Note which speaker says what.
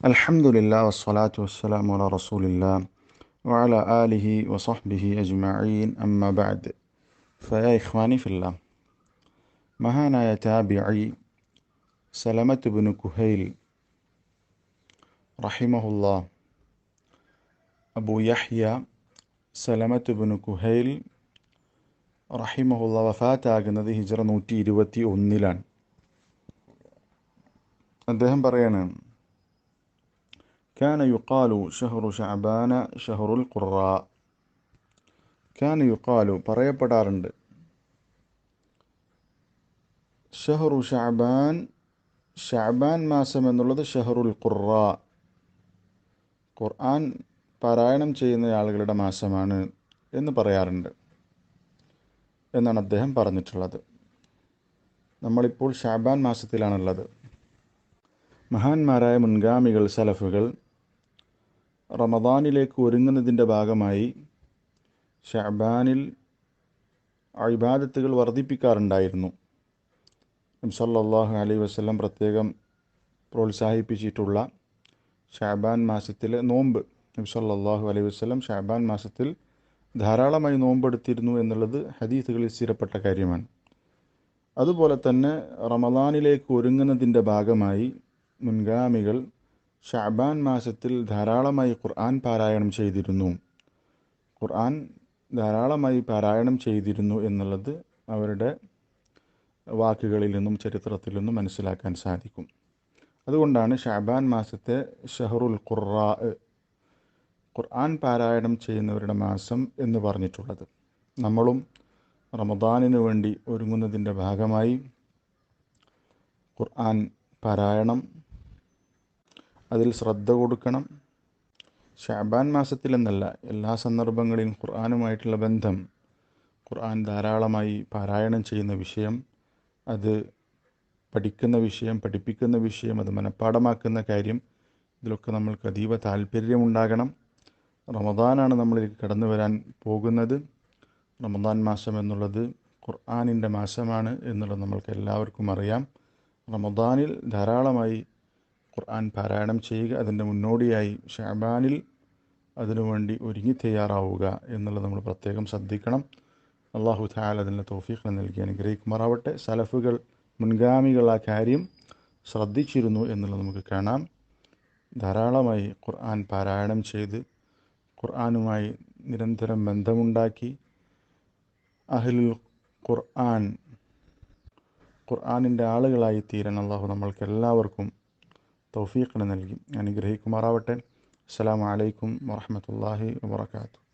Speaker 1: الحمد لله والصلاة والسلام على رسول الله وعلى آله وصحبه أجمعين أما بعد فيا إخواني في الله മഹാനായ താബിഈ സലമത്ത് bin കുഹൈൽ റഹിമഹുല്ലാ Abu Yahya സലമത്ത് bin കുഹൈൽ റഹിമഹുല്ലാ വഫാത്താകുന്നത് ഹിജ്റ 121 അദ്ദേഹം പറയാണ് كان يقال شهر شعبان شهر القراء كان يقال പറയപ്പെടാറുണ്ട് ഷഹറു ഷഅബാൻ ഷഅബാൻ മാസം എന്നുള്ളത് ഷഹറുൽ ഖുറാ ഖുർആൻ പാരായണം ചെയ്യുന്ന ആളുകളുടെ മാസമാണ് എന്ന് പറയാറുണ്ട് എന്നാണ് അദ്ദേഹം പറഞ്ഞിട്ടുള്ളത്. നമ്മളിപ്പോൾ ഷഅബാൻ മാസത്തിലാണുള്ളത്. മഹാന്മാരായ മുൻഗാമികൾ സലഫുകൾ റമദാനിലേക്ക് ഒരുങ്ങുന്നതിൻ്റെ ഭാഗമായി ഷഅബാനിൽ ഇബാദത്തുകൾ വർദ്ധിപ്പിക്കാറുണ്ടായിരുന്നു. നബി സല്ലല്ലാഹു അലൈഹി വസല്ലം പ്രത്യേകം പ്രോത്സാഹിപ്പിച്ചിട്ടുള്ള ഷഅബാൻ മാസത്തിലെ നോമ്പ്, നബി സല്ലല്ലാഹു അലൈഹി വസല്ലം ഷഅബാൻ മാസത്തിൽ ധാരാളമായി നോമ്പെടുത്തിരുന്നു എന്നുള്ളത് ഹദീസുകളിൽ സ്ഥിരപ്പെട്ട കാര്യമാണ്. അതുപോലെ തന്നെ റമദാനിലേക്ക് ഒരുങ്ങുന്നതിൻ്റെ ഭാഗമായി മുൻഗാമികൾ ഷഅബാൻ മാസത്തിൽ ധാരാളമായി ഖുർആൻ പാരായണം ചെയ്തിരുന്നു. ഖുർആൻ ധാരാളമായി പാരായണം ചെയ്തിരുന്നു എന്നുള്ളത് അവരുടെ വാക്കുകളിൽ നിന്നും ചരിത്രത്തിൽ നിന്നും മനസ്സിലാക്കാൻ സാധിക്കും. അതുകൊണ്ടാണ് ഷഅബാൻ മാസത്തെ ഷഹറുൽ ഖുറാ, ഖുർആൻ പാരായണം ചെയ്യുന്നവരുടെ മാസം എന്ന് പറഞ്ഞിട്ടുള്ളത്. നമ്മളും റമദാനിന് വേണ്ടി ഒരുങ്ങുന്നതിൻ്റെ ഭാഗമായി ഖുർആൻ പാരായണം, അതിൽ ശ്രദ്ധ കൊടുക്കണം. ഷഅബാൻ മാസത്തിലെന്നല്ല, എല്ലാ സന്ദർഭങ്ങളിലും ഖുർആനുമായിട്ടുള്ള ബന്ധം, ഖുർആൻ ധാരാളമായി പാരായണം ചെയ്യുന്ന വിഷയം, അത് പഠിക്കുന്ന വിഷയം, പഠിപ്പിക്കുന്ന വിഷയം, അത് മനഃപ്പാഠമാക്കുന്ന കാര്യം, ഇതിലൊക്കെ നമ്മൾക്ക് അതീവ താല്പര്യമുണ്ടാകണം. റമദാനാണ് നമ്മളിലേക്ക് കടന്നു വരാൻ പോകുന്നത്. റമദാൻ മാസം എന്നുള്ളത് ഖുർആനിൻ്റെ മാസമാണ് എന്നുള്ളത് നമ്മൾക്ക് എല്ലാവർക്കും അറിയാം. റമദാനിൽ ധാരാളമായി ഖുർആൻ പാരായണം ചെയ്യുക, അതിൻ്റെ മുന്നോടിയായി ഷഅബാനിൽ അതിനുവേണ്ടി ഒരുങ്ങി തയ്യാറാവുക എന്നുള്ളത് നമ്മൾ പ്രത്യേകം ശ്രദ്ധിക്കണം. അല്ലാഹു തആല അതിന് തൗഫീഖ് നൽകി അനുഗ്രഹിക്കുമാറാവട്ടെ. സലഫുകൾ മുൻഗാമികൾ ആ കാര്യം ശ്രദ്ധിച്ചിരുന്നു എന്നുള്ളത് നമുക്ക് കാണാം. ധാരാളമായി ഖുർആൻ പാരായണം ചെയ്ത് ഖുർആനുമായി നിരന്തരം ബന്ധമുണ്ടാക്കി അഹ്ലുൽ ഖുർആൻ, ഖുർആനിൻ്റെ ആളുകളായി തീരാൻ അല്ലാഹു നമ്മൾക്ക് എല്ലാവർക്കും തൗഫീഖ് നൽകി അനുഗ്രഹിക്കുമാറാവട്ടെ. അസ്സലാമു അലൈക്കും വറഹ്മത്തുള്ളാഹി വബറകാതുഹു.